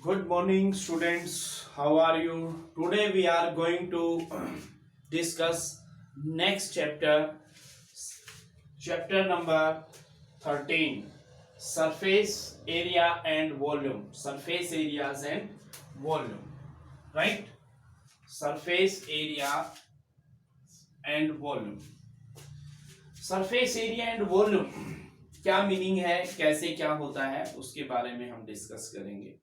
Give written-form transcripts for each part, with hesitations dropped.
Good morning, students. How are you? Today we are going to discuss next chapter number 13, surface area and volume. Surface areas and volume, right? Surface area and volume. Surface area and volume क्या meaning है, कैसे क्या होता है, उसके बारे में हम डिस्कस करेंगे.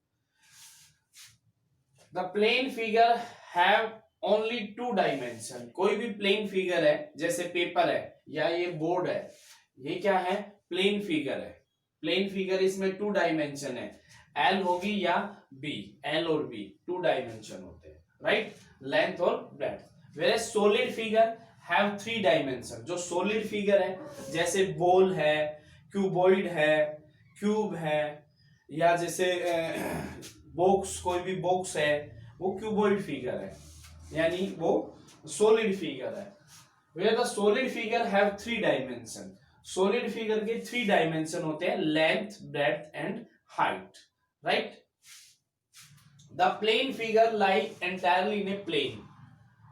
The plane figure have only two dimension. कोई भी प्लेन फिगर है, जैसे पेपर है या ये बोर्ड है, ये क्या है? प्लेन फिगर है. प्लेन फिगर इसमें टू डायमेंशन है, एल होगी या बी. एल और बी टू डायमेंशन होते हैं, राइट? लेंथ और breadth. Where solid figure have three dimension. जो सॉलिड फिगर है, जैसे बॉल है, क्यूबॉइड है, क्यूब है, या जैसे बॉक्स, कोई भी बॉक्स है, वो क्यूबॉइड फिगर है, यानी वो सॉलिड फिगर है. Where the solid figure have three dimension. Solid figure के थ्री डायमेंशन होते हैं, length, breadth and height, right? The plane figure lie entirely in a plane.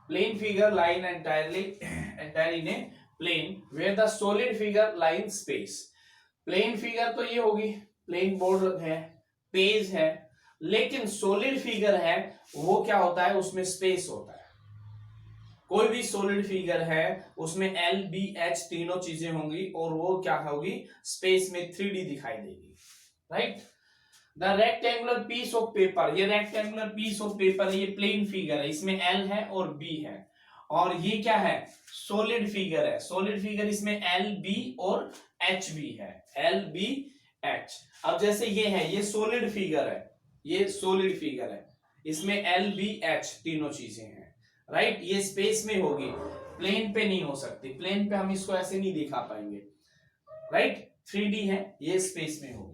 Plane figure lie entirely in a plane where the solid figure lie in space. Plane figure तो ये होगी, plane board है, page है, लेकिन solid figure है वो क्या होता है? उसमें स्पेस होता है. कोई भी सॉलिड फिगर है उसमें एल बी एच तीनों चीजें होंगी और वो क्या होगी? स्पेस में 3D दिखाई देगी, right? The rectangular piece of paper. ये रेक्टेंगुलर पीस ऑफ पेपर, ये प्लेन फिगर है, इसमें एल है और बी है. और ये क्या है? सॉलिड फिगर है. सॉलिड फिगर इसमें एल बी और एच भी है, एल बी एच. अब जैसे ये है, ये सॉलिड फिगर है, ये सॉलिड फिगर है, इसमें एल बी एच तीनों चीजें हैं, राइट? ये स्पेस में होगी, प्लेन पे नहीं हो सकती. प्लेन पे हम इसको ऐसे नहीं दिखा पाएंगे, राइट? 3D है, ये स्पेस में होगी.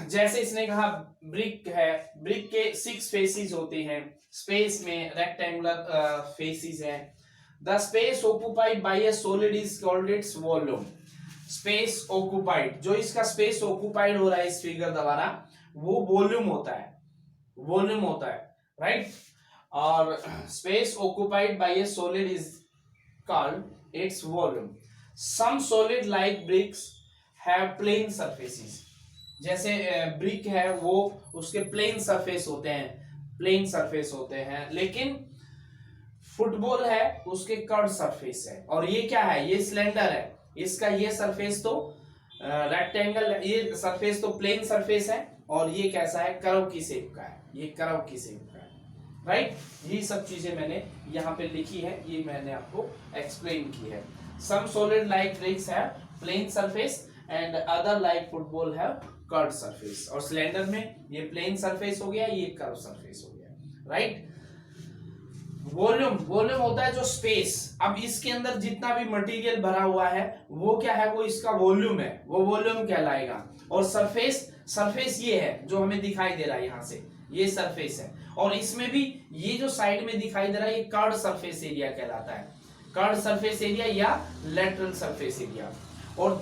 जैसे इसने कहा ब्रिक है, ब्रिक के 6 फेसेस होते हैं, स्पेस में रेक्टेंगुलर फेसेस है. The space occupied by a solid is called its volume. Space occupied, जो इसका स्पेस ऑक्युपाइड हो रहा है इस फिगर द्वारा, वो वॉल्यूम होता है, वॉल्यूम होता है, राइट? और space occupied by a solid is called its volume. Some solid like bricks have plane surfaces. जैसे ब्रिक है, वो उसके प्लेन सरफेस होते हैं, प्लेन सरफेस होते हैं, लेकिन फुटबॉल है उसके कर्व सरफेस है. और ये क्या है? ये सिलेंडर है, इसका ये सरफेस तो रेक्टेंगल, ये सरफेस तो प्लेन सरफेस है, और ये कैसा है? कर्व की शेप का है, ये कर्व की शेप का है, राइट? ये सब चीजें मैंने यहाँ पे लिखी है, ये मैंने आपको एक्सप्लेन की है. सम सॉलिड लाइक ब्रिक्स है plane surface and other like football है कर्व सरफेस. और सिलेंडर में ये प्लेन सरफेस हो गया, ये कर्व सरफेस हो गया, राइट? वॉल्यूम, वॉल्यूम होता है जो स्पेस. अब इसके अंदर जितना भी मटेरियल भरा हुआ है वो क्या है? वो इसका वॉल्यूम है, वो वॉल्यूम कहलाएगा. और सरफेस, सरफेस ये है जो हमें दिखाई दे रहा है यहाँ से, ये सरफेस है. और इसमें भी ये जो साइड में दिखाई दे रहा है, ये कर्व सरफेस एरिया कहलाता है, कर्व सरफेस एरिया या लेटरल सरफेस एरिया. और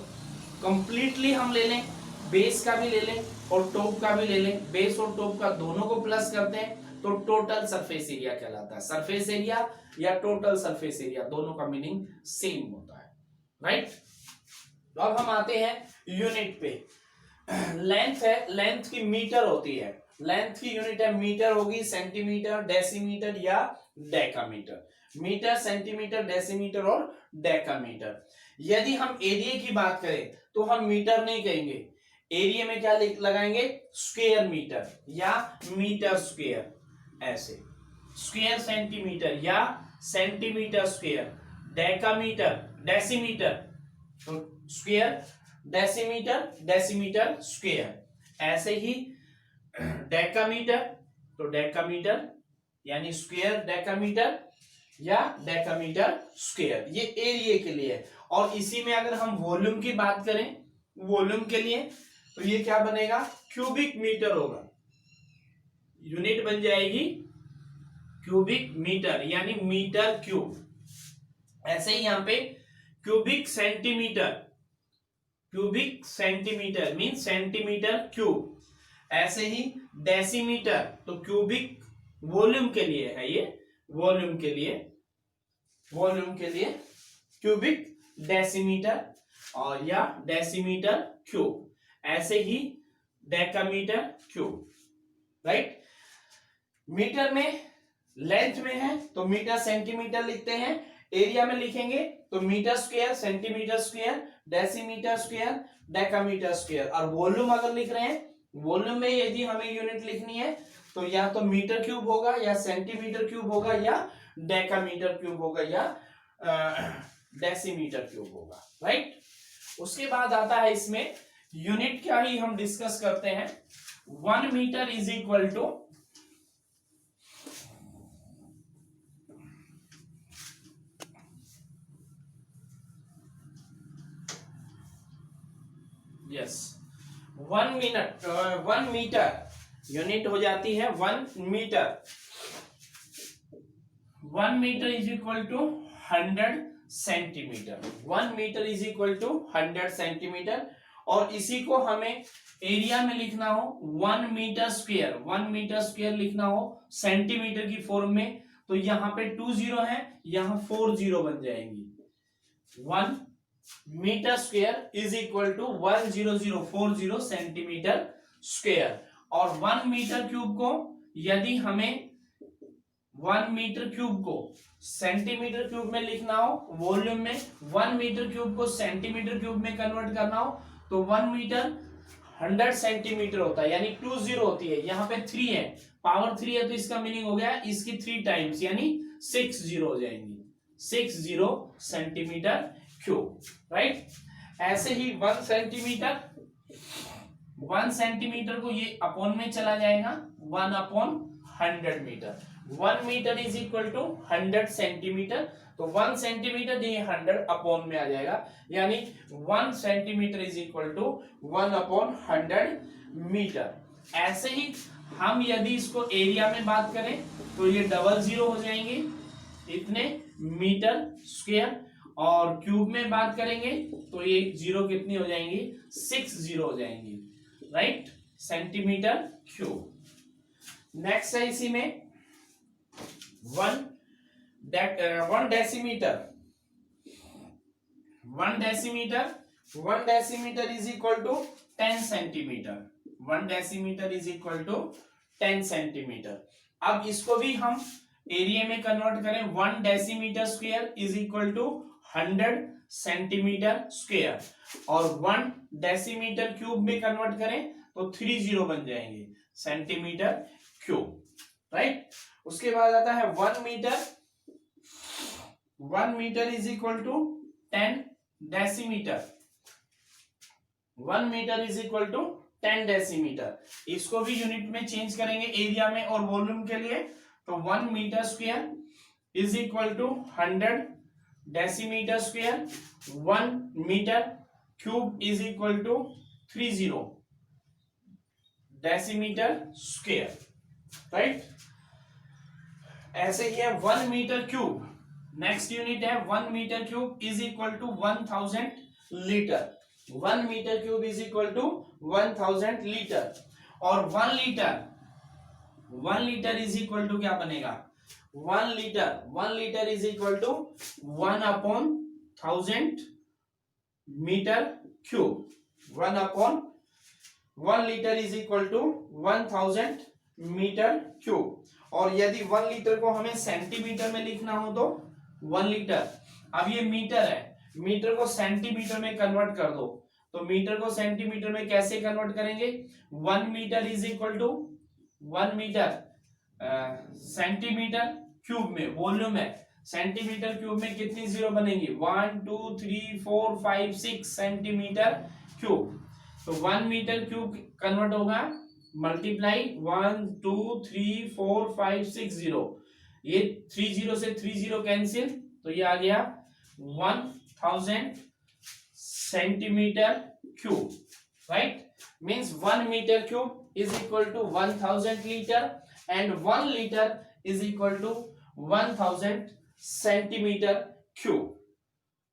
कंप्लीटली हम ले लें, बेस का भी ले लें और टॉप का भी ले लें, बेस और टॉप का दोनों को प्लस करते हैं तो टोटल सरफेस एरिया कहलाता है. सरफेस एरिया या टोटल सरफेस एरिया, दोनों का मीनिंग सेम होता है, राइट? तो अब हम आते हैं यूनिट पे. लेंथ है, लेंथ की मीटर होती है, लेंथ की यूनिट है मीटर होगी, सेंटीमीटर, डेसीमीटर या डेकामीटर. मीटर, सेंटीमीटर, डेसीमीटर और डेकामीटर. यदि हम एरिया की बात करें तो हम मीटर नहीं कहेंगे, एरिया में क्या लगाएंगे? स्क्वायर मीटर या मीटर स्क्वायर, ऐसे. स्क्वायर सेंटीमीटर या सेंटीमीटर स्क्वायर. डेकामीटर, डेसीमीटर तो स्क्वायर, डेसीमीटर, डेसीमीटर स्क्वायर. ऐसे ही डेकामीटर तो डेकामीटर यानी स्क्वायर डेकामीटर या डेकामीटर स्क्वायर, ये एरिया के लिए है. और इसी में अगर हम वॉल्यूम की बात करें, वॉल्यूम के लिए, तो ये क्या बनेगा? क्यूबिक मीटर होगा. यूनिट बन जाएगी क्यूबिक मीटर यानी मीटर क्यूब. ऐसे ही यहां पे cubic centimetre, cubic centimetre mean centimetre cube. ऐसे ही डेसीमीटर तो क्यूबिक वॉल्यूम के लिए है, ये वॉल्यूम के लिए क्यूबिक डेसीमीटर और या डेसीमीटर क्यूब, ऐसे ही डेकामीटर क्यूब, राइट। मीटर में लेंथ में है तो मीटर सेंटीमीटर लिखते हैं, एरिया में लिखेंगे तो metre square, centimetre square, decimetre square, decametre square. और वॉल्यूम अगर लिख रहे हैं, वॉल्यूम में यदि हमें यूनिट लिखनी है तो या तो मीटर क्यूब होगा या सेंटीमीटर क्यूब होगा या डेकामीटर क्यूब होगा या डेसीमीटर क्यूब होगा, राइट। उसके बाद आता है इसमें यूनिट क्या ही हम डिस्कस करते हैं। 1 metre is equal to yes 1 metre unit हो जाती है 1 metre. 1 metre is equal to 100 centimetre. 1 metre is equal to 100 centimetre. और इसी को हमें एरिया में लिखना हो 1 मीटर स्क्वायर, 1 मीटर स्क्वायर लिखना हो सेंटीमीटर की फॉर्म में, तो यहाँ पे 2 जीरो है, यहाँ 4 जीरो बन जाएंगी। 1 metre square is equal to 10040 centimetre square. और 1 मीटर क्यूब को यदि हमें 1 मीटर क्यूब को सेंटीमीटर क्यूब में लिखना हो, वॉल्यूम में 1 मीटर क्यूब को सेंटीमीटर क्यूब में कन्वर्ट करना हो तो 1 मीटर 100 सेंटीमीटर होता है, यानी 2 जीरो होती है, यहाँ पे 3 है, पावर 3 है, तो इसका मीनिंग हो गया इसकी 3 टाइम्स यानी 6 जीरो हो जाएंगी, 60 सेंटीमीटर क्यूब, राइट। ऐसे ही 1 सेंटीमीटर को ये अपॉन में चला जाएगा, 1/100 metre. 1 metre is equal to 100 centimetre, तो 1 सेंटीमीटर ये 100 अपॉन में आ जाएगा, यानी 1 centimetre is equal to 1/100 metre. ऐसे ही हम यदि इसको एरिया में बात करें तो ये 00 हो जाएंगे इतने मीटर स्क्वायर, और क्यूब में बात करेंगे तो ये जीरो कितनी हो जाएंगी, 6 जीरो हो जाएंगी, राइट, सेंटीमीटर क्यूब। नेक्स्ट है इसी में 1 decimetre. 1 decimetre is equal to 10 centimetre. 1 decimetre is equal to 10 centimetre. अब इसको भी हम एरिया में कन्वर्ट करें, 1 decimetre square is equal to 100 centimetre square, और 1 डेसीमीटर क्यूब में कन्वर्ट करें तो 3 जीरो बन जाएंगे, सेंटीमीटर क्यूब, राइट। उसके बाद आता है 1 metre. 1 metre is equal to 10 decimetre. 1 metre is equal to 10 decimetre. इसको भी यूनिट में चेंज करेंगे एरिया में और वॉल्यूम के लिए, तो 1 metre square is equal to 100 decimetre square. 1 metre cube is equal to 30 decimetre square, right. ऐसे ही है 1 मीटर क्यूब। नेक्स्ट यूनिट है 1 metre cube is equal to 1000 litre. 1 metre cube is equal to 1000 litre. और 1 litre is equal to क्या बनेगा, 1 litre is equal to 1/1000 metre cube. 1 litre is equal to 1000 metre cube. और यदि 1 litre को हमें centimetre में लिखना हो तो 1 लीटर, अब ये मीटर है, मीटर को सेंटीमीटर में कन्वर्ट कर दो, तो मीटर को सेंटीमीटर में कैसे कन्वर्ट करेंगे, 1 metre is equal to 1 metre centimetre cube में वॉल्यूम है, सेंटीमीटर क्यूब में कितनी जीरो बनेंगी, 1 2 3 4 5 6 सेंटीमीटर क्यूब। तो 1 मीटर क्यूब कन्वर्ट होगा मल्टीप्लाई 1 2 3 4 5 6 जीरो, ये 3 जीरो से 3 जीरो कैंसिल, तो ये आ गया 1000 centimetre cube, right. Means 1 metre cube is equal to 1000 litre and 1 litre is equal to 1000 centimetre cube.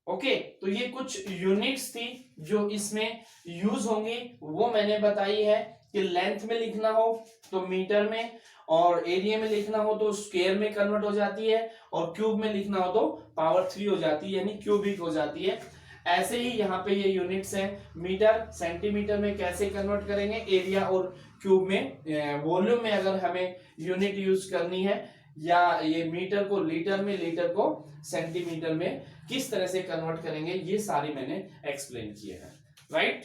Okay, तो ये कुछ यूनिट्स थी जो इसमें यूज होंगी, वो मैंने बताई है। कि लेंथ में लिखना हो तो मीटर में, और एरिया में लिखना हो तो स्क्वायर में कन्वर्ट हो जाती है, और क्यूब में लिखना हो तो पावर 3 हो जाती है, यानी क्यूबिक हो जाती है। ऐसे ही यहाँ पे ये यूनिट्स हैं, मीटर सेंटीमीटर में कैसे कन्वर्ट करेंगे, एरिया और क्यूब में, वॉल्यूम में अगर हमें यूनिट यूज करनी है, या ये मीटर को लीटर में, लीटर को सेंटीमीटर में किस तरह से कन्वर्ट करेंगे, ये सारी मैंने एक्सप्लेन किए हैं, राइट।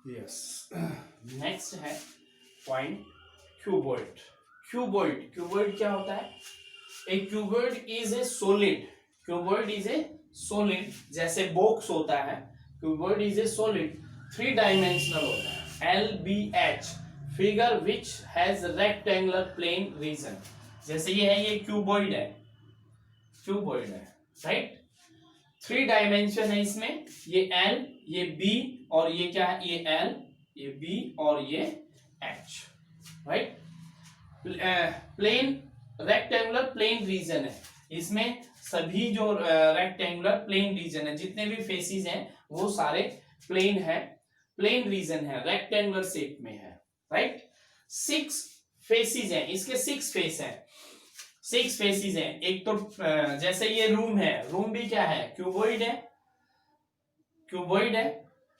यस, नेक्स्ट है पॉइंट क्यूबॉइड। क्यूबॉइड क्या होता है? A cuboid is a solid, cuboid is a solid, जैसे बॉक्स होता है, cuboid is a solid, 3 dimensional होता है, LBH, figure which has rectangular plane region. जैसे ये है, ये क्यूबॉइड है, राइट। 3 डायमेंशन है इसमें, ये L, ये B, और ये क्या है, ये L, ये B, और ये H, right. Plane rectangular plane region है, इसमें सभी जो रेक्टेंगुलर प्लेन रीजन है, जितने भी फेसिस हैं वो सारे प्लेन है, प्लेन रीजन है, रेक्टेंगुलर शेप में है, राइट। 6 फेसिस हैं, इसके 6 फेस हैं, 6 फेसिस हैं। एक तो जैसे ये रूम है, रूम भी क्या है, क्यूबॉइड है,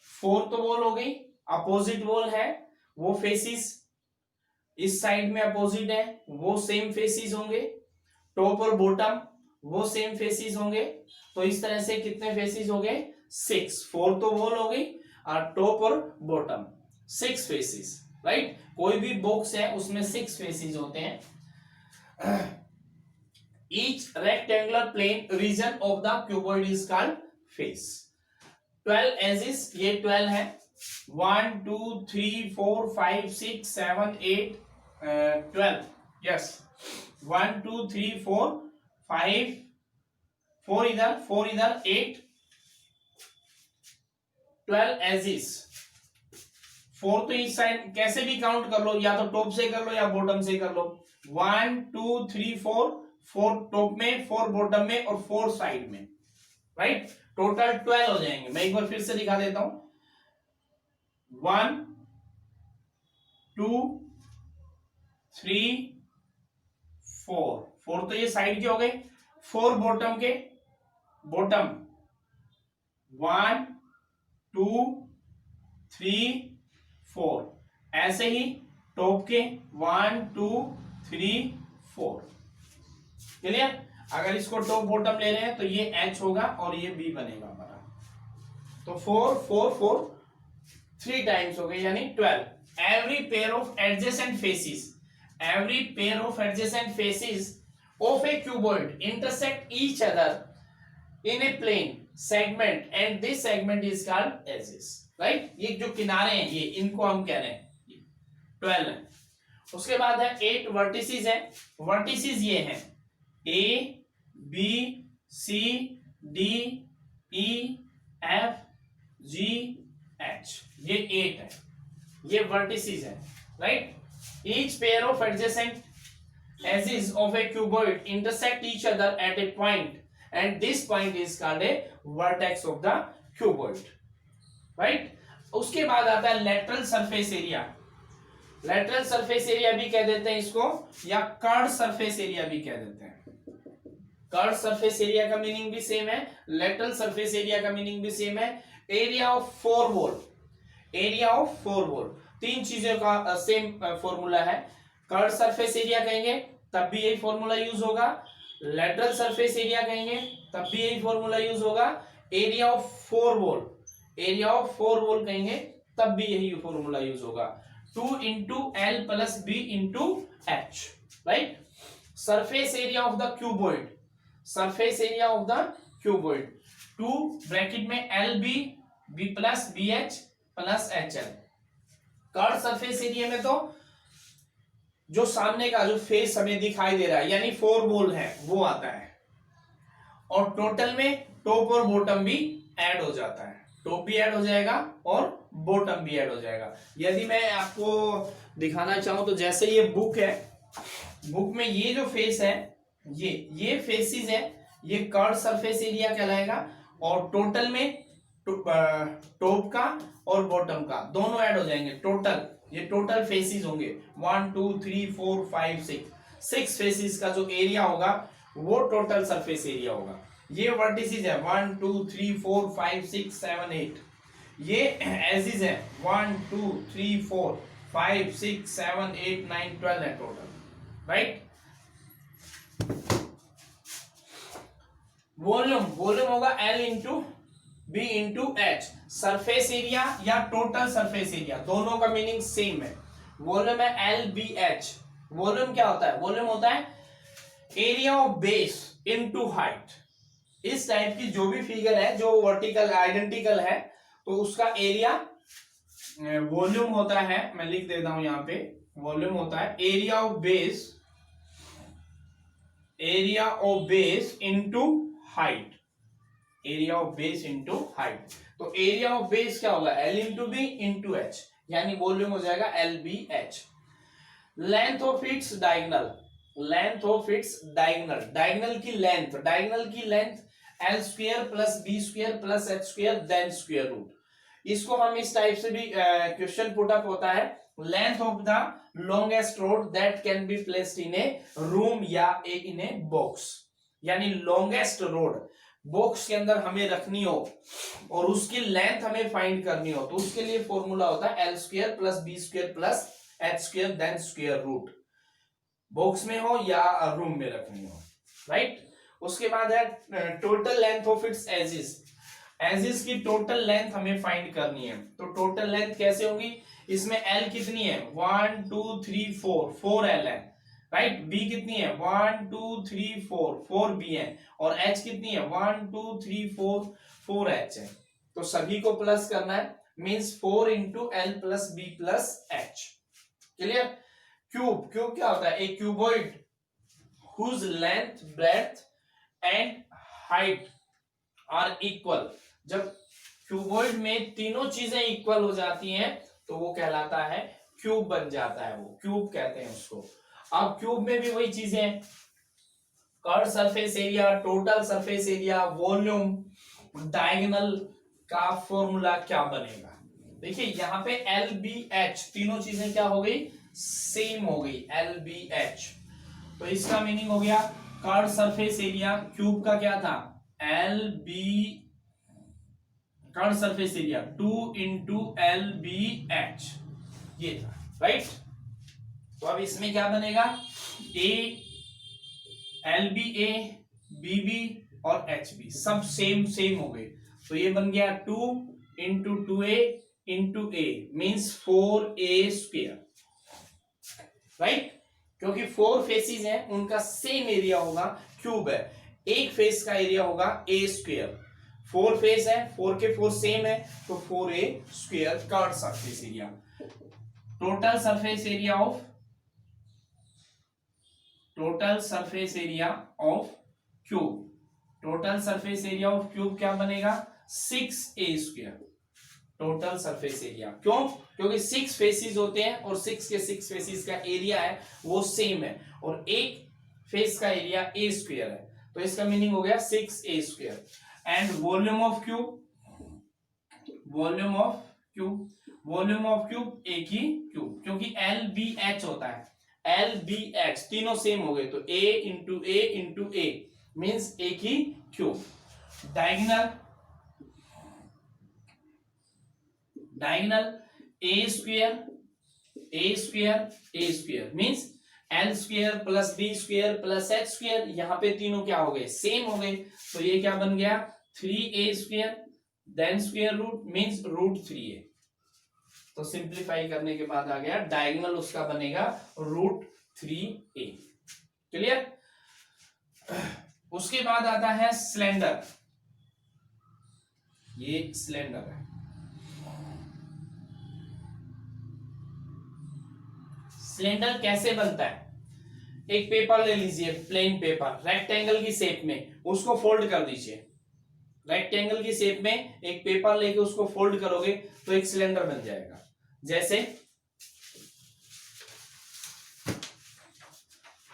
4th वॉल हो गई, अपोजिट वॉल है, वो फेसिस इस साइड में अपोजिट है, वो सेम फेसिस होंगे, टॉप और बॉटम वो सेम फेसिस होंगे। तो इस तरह से कितने फेसिस हो गए, 6, 4th वॉल हो गई, और टॉप और बॉटम 6 फेसिस, राइट। कोई भी बॉक्स है उसमें 6 फेसिस होते हैं। Each rectangular plane region of the cuboid is called face. 12 edges, ये 12 है, 1 2 3 4 5 6 7 8 12, यस, 1 2 3 4 5, 4 इधर 8, 12 एजेस। 4 तो इस साइड कैसे भी काउंट कर लो, या तो टॉप से कर लो या बॉटम से कर लो, 1 2 3 4 टॉप में, 4 बॉटम में, और 4 साइड में, राइट। टोटल 12 हो जाएंगे। मैं एक बार फिर से दिखा देता हूं, 1 2 3 4 तो ये साइड के हो गए, 4 बॉटम के, बॉटम 1 2 3 4, ऐसे ही टॉप के 1 2 3 4, क्लियर। अगर इसको टॉप बॉटम ले रहे हैं तो ये H होगा और ये B बनेगा हमारा, तो 4 4 4 3 टाइम्स हो गए, यानी 12। Every pair of adjacent faces of a cuboid intersect each other in a plane segment, and this segment is called edges, right. ये जो किनारे हैं, ये इनको हम कह रहे हैं 12 है। उसके बाद है 8 वर्टिसेस है, वर्टिसेस ये हैं A B C D E F G H, ये 8 है, ये वर्टिसेस है, right. Each pair of adjacent edges of a cuboid intersect each other at a point, and this point is called a vertex of the cuboid, right. उसके बाद आता है lateral surface area. Lateral surface area भी कह देते हैं इसको, या कर्व सरफेस एरिया भी कह देते हैं। कर्व सरफेस एरिया का मीनिंग भी सेम है, लेटरल सरफेस एरिया का मीनिंग भी सेम है। Area of 4 wall, area of 4 wall, 3 चीजों का सेम फॉर्मूला है। कर्व सरफेस एरिया कहेंगे तब भी यही फॉर्मूला यूज होगा, लेटरल सरफेस एरिया कहेंगे तब भी यही फॉर्मूला यूज होगा, area of 4 wall, area of 4 wall कहेंगे तब भी यही फॉर्मूला यूज होगा, 2 into L plus B into H, right. Surface area of the cuboid, surface area of the cuboid 2 bracket में L B, B plus B H plus H L. Curve surface area में तो जो सामने का जो face हमें दिखाई दे रहा है, यानी 4 वॉल है, वो आता है, और टोटल में टॉप और बॉटम भी ऐड हो जाता है, टॉप भी ऐड हो जाएगा और बॉटम भी ऐड हो जाएगा। यदि मैं आपको दिखाना चाहूं तो जैसे ये बुक है, बुक में ये जो फेस है, ये फेसिस है, ये कर्व सरफेस एरिया कहलाएगा, और टोटल में टॉप का और बॉटम का दोनों ऐड हो जाएंगे, टोटल ये टोटल फेसिस होंगे 1 2 3 4 5 6 फेसिस का जो एरिया होगा वो टोटल सरफेस एरिया होगा। ये वर्टिसेस है 1 2 3 4 5 6 7 8, ये एजिस है 1 2 3 4 5 6 7 8 9 12 है टोटल, राइट। वॉल्यूम वॉल्यूम होगा L into B into H, surface area या टोटल सरफेस एरिया दोनों का मीनिंग सेम है। वॉल्यूम है एल बी एच। वॉल्यूम क्या होता है? वॉल्यूम होता है area of base into height. इस टाइप की जो भी फिगर है जो वर्टिकल आइडेंटिकल है तो उसका एरिया वॉल्यूम होता है, मैं लिख देता हूं यहां पे, वॉल्यूम होता है area of base into height, area of base into height. तो एरिया ऑफ बेस क्या होगा? L into B into H, यानी वॉल्यूम हो जाएगा LBH। Length of its diagonal, length of its diagonal, diagonal की length L square plus B square plus H square then square root. इसको हम इस type से भी क्वेश्चन पुट अप होता है, length of the longest road that can be placed in A room या इन a box, यानी लॉन्गेस्ट रोड बॉक्स के अंदर हमें रखनी हो और उसकी लेंथ हमें फाइंड करनी हो तो उसके लिए फॉर्मूला होता है L square plus B square plus H square then square root, box में हो या रूम में रखनी हो, राइट। उसके बाद है total length of its edges, edges की टोटल लेंथ हमें फाइंड करनी है। तो टोटल लेंथ कैसे होगी? इसमें L कितनी है? 1 2 3 4 L है, राइट। बी कितनी है? 1 2 3 4 बी है, और एच कितनी है? 1 2 3 4 एच है। तो सभी को प्लस करना है, means 4 into L plus B plus H, clear. Cube क्या होता है? A cuboid whose length breadth and height are equal. जब क्यूबॉइड में तीनों चीजें इक्वल हो जाती हैं तो वो कहलाता है क्यूब बन जाता है, वो क्यूब कहते हैं उसको। अब क्यूब में भी वही चीजें हैं, curve surface area, total surface area, volume, diagonal का फॉर्मूला क्या बनेगा? देखिए यहां पे LBH तीनों चीजें क्या हो गई? सेम हो गई, LBH। तो इसका मीनिंग हो गया कर्व सरफेस एरिया क्यूब का क्या था? LB, curve surface area 2 into LBH ये था, राइट। तो अब इसमें क्या बनेगा? LBA, BB और HB सब सेम हो गए, तो ये बन गया 2 into 2A into A means 4A square, right. क्योंकि 4 फेसिस हैं उनका सेम एरिया होगा, क्यूब है, एक फेस का एरिया होगा A स्क्वायर। 4 फेस है, 4 के 4 सेम है तो 4A square curve surface area. Total surface area of cube, total surface area of cube क्या बनेगा? 6A square total surface area. क्यों? क्योंकि 6 फेसिस होते हैं और 6 के 6 फेसिस का एरिया है वो सेम है और एक फेस का एरिया A स्क्वायर है, तो इसका मीनिंग हो गया 6A square. And volume of cube एक ही क्यूब, क्योंकि LBH होता है, LBH तीनों सेम हो गए तो A इंटू A मीन्स एक ही cube. Diagonal A square means L square plus B square plus H square, यहां पे तीनों क्या हो गए? सेम हो गए, तो ये क्या बन गया? 3A square then square root means root 3A। तो सिंप्लीफाई करने के बाद आ गया डायगोनल उसका बनेगा रूट 3A, क्लियर। उसके बाद आता है स्लेंडर, ये स्लेंडर है। सिलेंडर कैसे बनता है? एक पेपर ले लीजिए, प्लेन पेपर रेक्टेंगल की शेप में, उसको फोल्ड कर दीजिए। रेक्टेंगल की शेप में एक पेपर लेके उसको फोल्ड करोगे तो एक सिलेंडर बन जाएगा। जैसे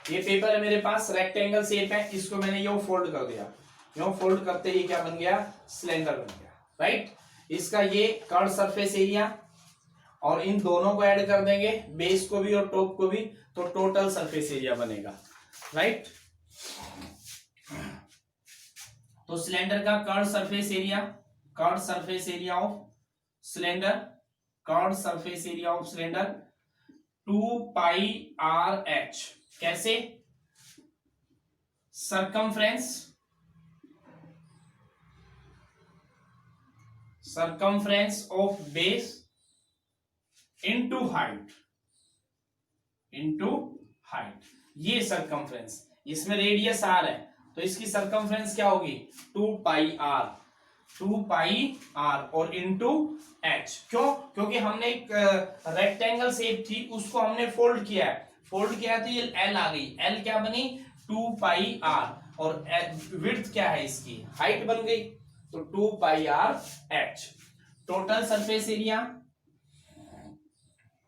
ये पेपर है मेरे पास, रेक्टेंगल शेप है, इसको मैंने यूं फोल्ड कर दिया, यूं फोल्ड करते ही क्या बन गया? सिलेंडर बन गया। राइट। इसका ये कर्व सरफेस एरिया, और इन दोनों को ऐड कर देंगे, बेस को भी और टॉप को भी, तो टोटल सरफेस एरिया बनेगा, राइट। तो सिलेंडर का curve surface area, curve surface area of cylinder, curve surface area of cylinder 2πRh। कैसे? Circumference, circumference of base into height, into height, ये सरकमफ्रेंस, इसमें रेडियस r है तो इसकी सरकमफ्रेंस क्या होगी 2πr, 2πr और इनटू h। क्यों? क्योंकि हमने एक रेक्टेंगल शेप थी उसको हमने फोल्ड किया है, फोल्ड किया तो ये l आ गई, l क्या बनी 2πr, और विड्थ क्या है इसकी, हाइट बन गई, तो 2πrh। Total surface area,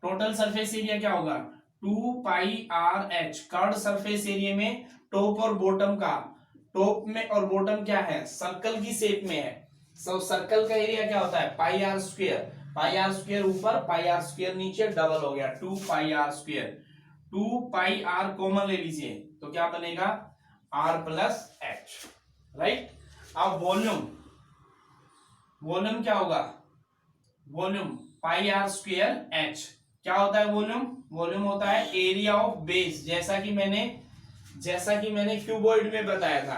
total surface area क्या होगा 2πRh। कर्व सरफेस एरिया में टॉप और बॉटम का, टॉप में और बॉटम क्या है, सर्कल की शेप में है, सो सर्कल का एरिया क्या होता है πr², πr² ऊपर πr² नीचे, डबल हो गया 2πr², 2πr कॉमन ले लीजिए तो क्या बनेगा r+h, राइट। अब वॉल्यूम, वॉल्यूम क्या होगा, वॉल्यूम πr²h। क्या होता है वॉल्यूम, वॉल्यूम होता है एरिया ऑफ बेस, जैसा कि मैंने क्यूबॉइड में बताया था,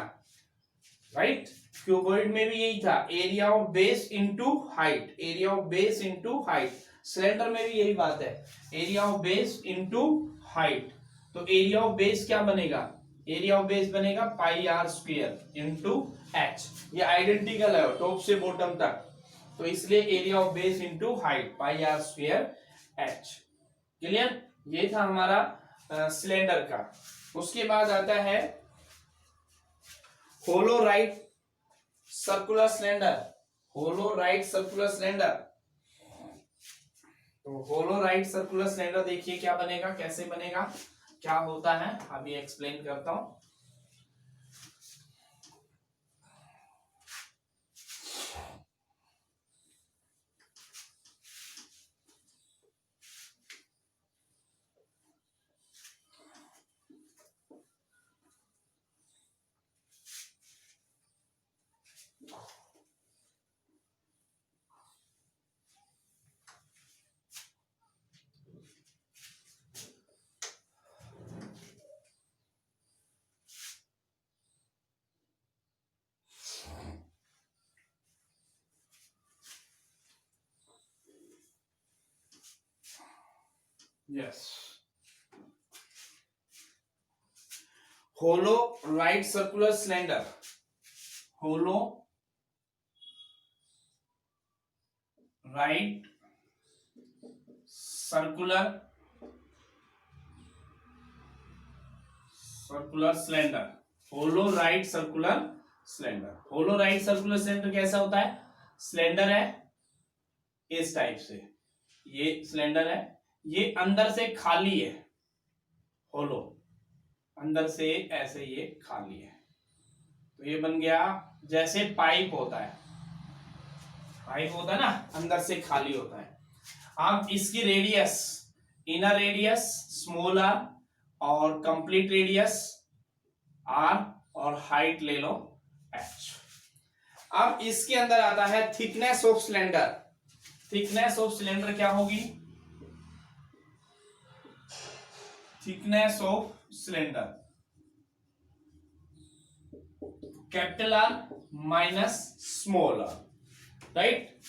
राइट। क्यूबॉइड में भी यही था, area of base into height, area of base into height. Cylinder में भी यही बात है, area of base into height. तो एरिया ऑफ बेस क्या बनेगा, एरिया ऑफ बेस बनेगा πr² इनटू h। ये आइडेंटिकल है टॉप से बॉटम तक, तो इसलिए area of base into height πr²h। Clear? ये था हमारा सिलेंडर का। उसके बाद आता है होलो राइट सर्कुलर सिलेंडर, होलो राइट सर्कुलर सिलेंडर। तो होलो राइट सर्कुलर सिलेंडर देखिए क्या बनेगा, कैसे बनेगा, क्या होता है, अभी एक्सप्लेन करता हूं। यस, होलो राइट सर्कुलर सिलेंडर, होलो राइट सर्कुलर सिलेंडर, होलो राइट सर्कुलर सिलेंडर। होलो राइट सर्कुलर सिलेंडर कैसा होता है, सिलेंडर है इस टाइप से, ये सिलेंडर है, ये अंदर से खाली है, होलो अंदर से ऐसे ये खाली है, तो ये बन गया जैसे पाइप होता है, पाइप होता है ना, अंदर से खाली होता है। अब इसकी radius, inner radius small R और कंप्लीट रेडियस आर और हाइट ले लो h। अब इसके अंदर आता है thickness of cylinder, thickness of cylinder क्या होगी, thickness of cylinder capital R minus small R, right.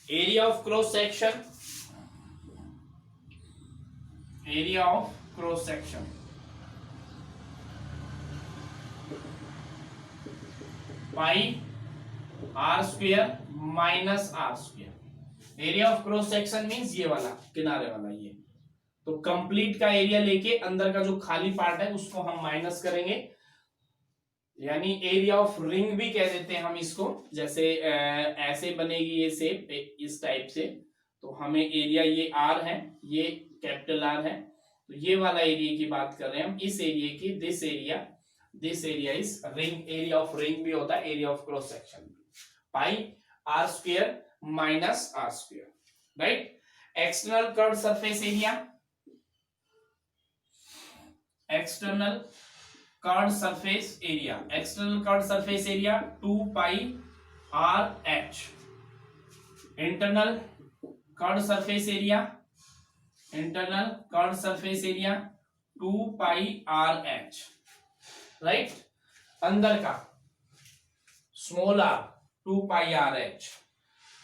Area of cross section, area of cross section πr² minus r²। Area of cross section means ये वाला किनारे वाला, ये तो complete का area लेके अंदर का जो खाली पार्ट है उसको हम माइनस करेंगे, यानी एरिया ऑफ रिंग भी कह देते हैं हम इसको। जैसे ऐसे बनेगी ये शेप इस टाइप से, तो हमें एरिया ये r है, ये कैपिटल R है, तो ये वाला एरिया की बात कर रहे हैं हम, इस एरिया की, this area is ring, area of ring भी होता है, area of cross section pi R square minus R square, right. External curve surface area, external curve surface area, external curve surface area 2 pi R H, internal curve surface area, internal curve surface area 2 pi R H, right. अंदर का small R 2 pi R H,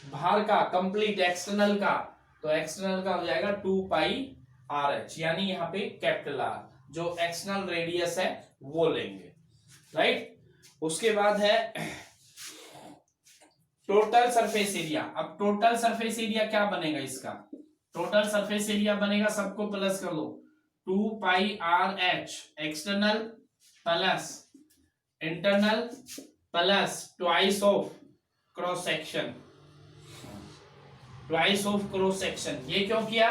बाहर का complete external का, तो external का हो जाएगा 2 pi R H, यानी यहाँ पे कैपिटल आर जो एक्सटर्नल रेडियस है वो लेंगे, राइट। उसके बाद है टोटल सरफेस एरिया। अब टोटल सरफेस एरिया क्या बनेगा इसका, टोटल सरफेस एरिया बनेगा, सबको प्लस कर लो, 2 pi R H external plus internal plus twice of cross section, twice of cross section. ये क्यों किया,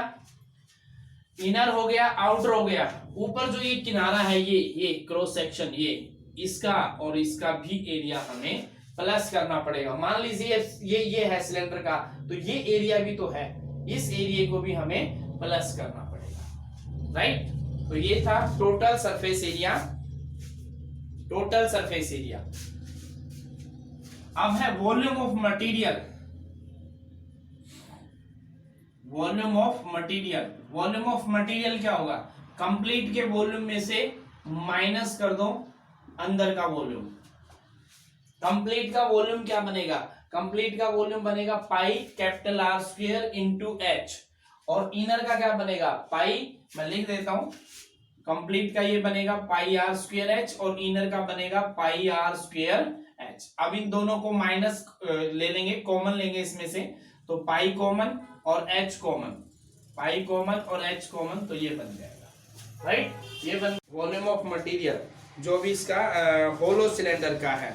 इनर हो गया आउटर हो गया, ऊपर जो ये किनारा है ये क्रॉस सेक्शन, ये इसका और इसका भी एरिया हमें प्लस करना पड़ेगा। मान लीजिए ये है सिलेंडर का, तो ये एरिया भी तो है, इस एरिया को भी हमें प्लस करना पड़ेगा, राइट। तो ये था total surface area, total surface area. अब है volume of material, volume of material. Volume of material क्या होगा, कंप्लीट के वॉल्यूम में से माइनस कर दो अंदर का वॉल्यूम। कंप्लीट का वॉल्यूम क्या बनेगा, कंप्लीट का वॉल्यूम बनेगा pi capital R square into H, और इनर का क्या बनेगा पाई, मैं लिख देता हूं, कंप्लीट का ये बनेगा पाई आर स्क्वायर एच और इनर का बनेगा पाई आर स्क्वायर एच। अब इन दोनों को माइनस ले लेंगे, कॉमन लेंगे इसमें से, तो पाई कॉमन और एच कॉमन, पाई कॉमन और एच कॉमन, तो ये बन जाएगा, राइट। ये बन वॉल्यूम ऑफ मटेरियल जो भी इसका होलो सिलेंडर का है,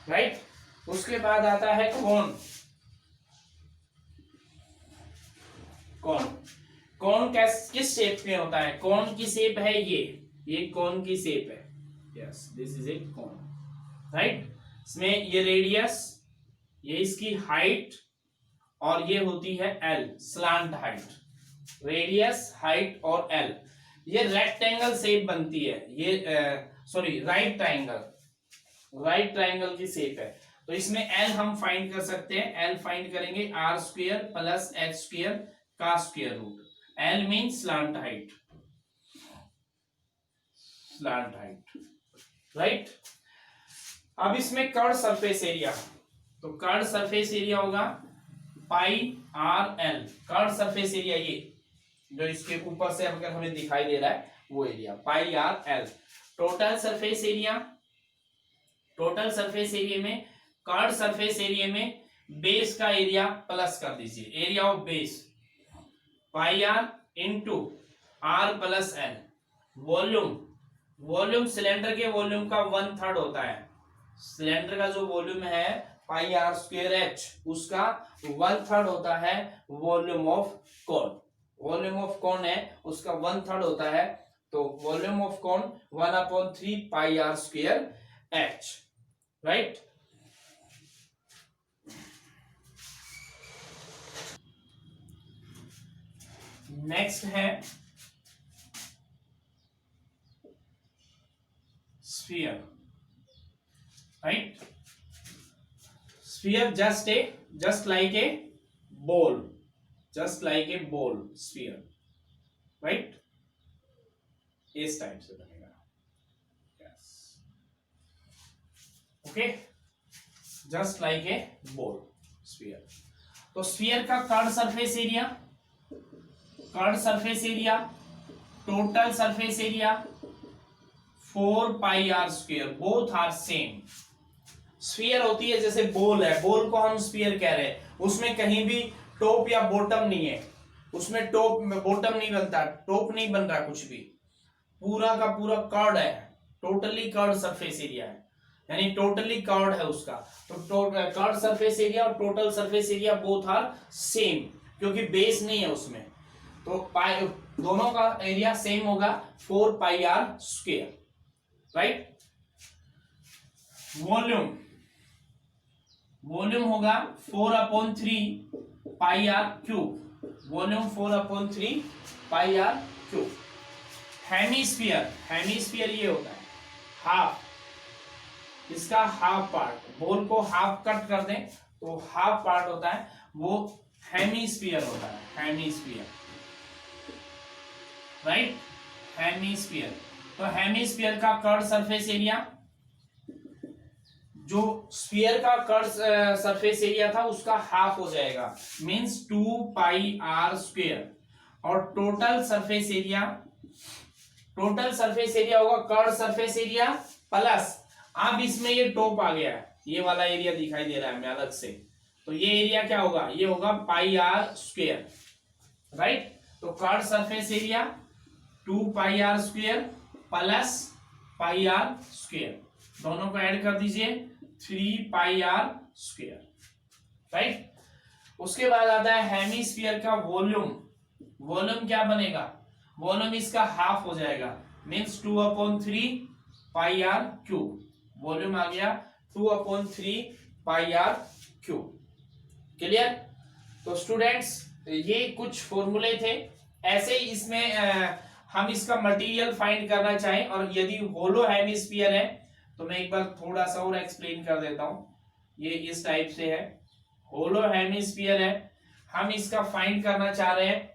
राइट। उसके बाद आता है कोन। कोन, कोन किस शेप में होता है, कोन की शेप है ये कोन की शेप है, yes this is a cone, right. इसमें ये रेडियस, ये इसकी हाइट, और ये होती है L, slant height, radius height और एल। ये रेक्टेंगल शेप बनती है, ये sorry right triangle, right triangle की शेप है। तो इसमें एल हम फाइंड कर सकते हैं, एल फाइंड करेंगे R square plus H square का square root, L mean slant height, slant height, right. अब इसमें कर्व सरफेस एरिया, तो कर्व सरफेस एरिया होगा pi R L, curve surface area ये जो इसके ऊपर से अगर हमें दिखाई दे रहा है वो area pi R L. Total surface area, total surface area में कर्व सरफेस एरिया में बेस का एरिया प्लस कर दीजिए, area of base pi R into R plus L. Volume, volume cylinder के वॉल्यूम का 1/3 होता है, सिलेंडर का जो वॉल्यूम है पाई आर स्क्वायर एच, उसका 1/3 होता है volume of cone, volume of cone है उसका 1/3 होता है, तो volume of cone 1/3 pi R square H, right. Next है sphere, right. Sphere just like a ball, just like a ball, sphere, right। इस टाइप से बनेगा, yes, okay, just like a ball, sphere. तो स्फीयर का curve surface area, curve surface area, total surface area 4 pi R square, both are same. Sphere होती है जैसे ball है, ball को हम स्फीयर कह रहे हैं, उसमें कहीं भी टॉप या बॉटम नहीं है, उसमें टॉप बॉटम नहीं बनता, टॉप नहीं बन रहा, कुछ भी पूरा का पूरा कर्व है, टोटली कर्व सरफेस एरिया है, यानी टोटली कर्व है उसका। तो कर्व सरफेस एरिया और total surface area both are same, क्योंकि बेस नहीं है उसमें, तो पाई दोनों का एरिया सेम होगा 4 pi R square, right. Volume, volume होगा 4/3 pi R cube, volume 4/3 pi R cube. Hemisphere, hemisphere ये होता है हाफ, इसका हाफ पार्ट, बॉल को हाफ कट कर दें तो हाफ पार्ट होता है वो हेमिस्फीयर होता है, हेमिस्फीयर, राइट, हेमिस्फीयर। तो हेमिस्फीयर का कर्व सरफेस एरिया, जो स्फीयर का कर्व सरफेस एरिया था उसका हाफ हो जाएगा, मींस 2πr²। और total surface area, total surface area होगा कर्व सरफेस एरिया प्लस, अब इसमें ये टॉप आ गया है, ये वाला एरिया दिखाई दे रहा है हमें अलग से, तो ये एरिया क्या होगा, ये होगा πr², राइट। तो curve surface area 2πr² plus πr², दोनों को ऐड कर दीजिए 3πr², राइट। उसके बाद आता है हेमिस्फीयर का वॉल्यूम, वॉल्यूम क्या बनेगा, वॉल्यूम इसका हाफ हो जाएगा, मींस 2/3πr³, वॉल्यूम आ गया 2/3πr³। क्लियर। तो स्टूडेंट्स ये कुछ फॉर्मूले थे, ऐसे ही इसमें हम इसका मटेरियल फाइंड करना चाहें, और यदि होलो हेमिस्फीयर है तो मैं एक बार थोड़ा सा और एक्सप्लेन कर देता हूं। ये इस टाइप से है, होलो हेमिस्फीयर है, हम इसका फाइंड करना चाह रहे हैं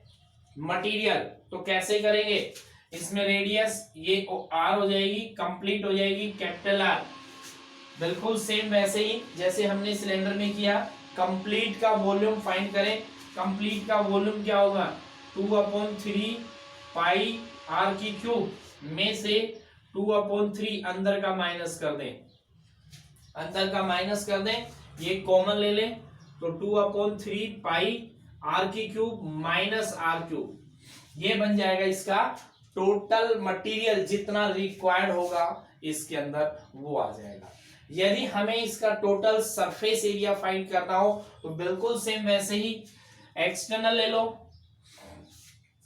मटेरियल, तो कैसे करेंगे, इसमें रेडियस ये आर हो जाएगी, कंप्लीट हो जाएगी कैपिटल आर, बिल्कुल सेम वैसे ही जैसे हमने सिलेंडर में किया। कंप्लीट का वॉल्यूम फाइंड करें, कंप्लीट का वॉल्यूम क्या होगा 2/3πr³ में से 2/3 अंदर का माइनस कर दें, अंदर का माइनस कर दें, ये कॉमन ले लें, तो 2/3πr³ माइनस r³, ये बन जाएगा इसका टोटल मटेरियल, जितना रिक्वायर्ड होगा इसके अंदर वो आ जाएगा। यदि हमें इसका टोटल सरफेस एरिया फाइंड करना हो तो बिल्कुल सेम वैसे ही एक्सटर्नल ले लो,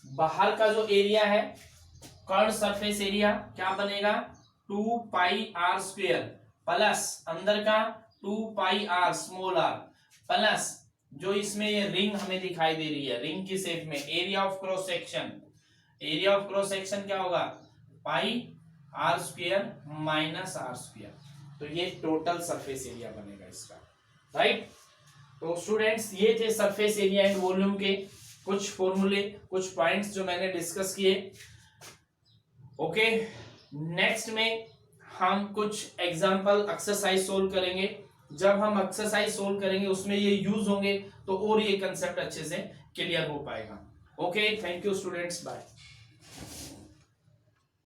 बाहर का जो एरिया है कर्व सरफेस एरिया क्या बनेगा 2πr² प्लस अंदर का 2πr स्मॉल r प्लस जो इसमें ये रिंग हमें दिखाई दे रही है, रिंग की शेप में, area of cross section, area of cross section क्या होगा πr² माइनस r², तो ये टोटल सरफेस एरिया बनेगा इसका, राइट। तो स्टूडेंट्स ये थे सरफेस एरिया एंड वॉल्यूम के कुछ फॉर्मूले, कुछ पॉइंट्स जो मैंने डिस्कस किए। ओके, नेक्स्ट में हम कुछ एग्जांपल एक्सरसाइज सोल्व करेंगे, जब हम एक्सरसाइज सोल्व करेंगे उसमें ये यूज होंगे तो और ये कंसेप्ट अच्छे से क्लियर हो पाएगा। Okay, thank you students, bye.